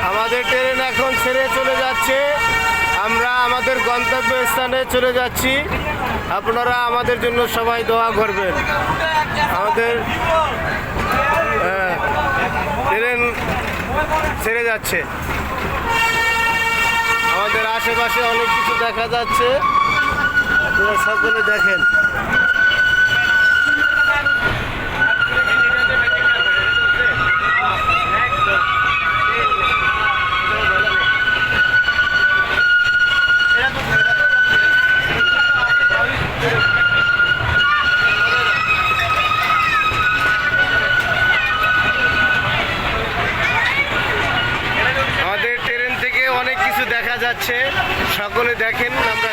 আমাদের ট্রেন এখন ছেড়ে চলে যাচ্ছে, আমরা আমাদের গন্তব্যস্থানে চলে যাচ্ছি। আপনারা আমাদের জন্য সবাই দোয়া করবেন। আমাদের ট্রেন ছেড়ে যাচ্ছে, আমাদের আশেপাশে অনেক কিছু দেখা যাচ্ছে, আপনারা সকলে দেখেন। আমাদের ট্রেন থেকে অনেক কিছু দেখা যাচ্ছে, সকলে দেখেন। আমরা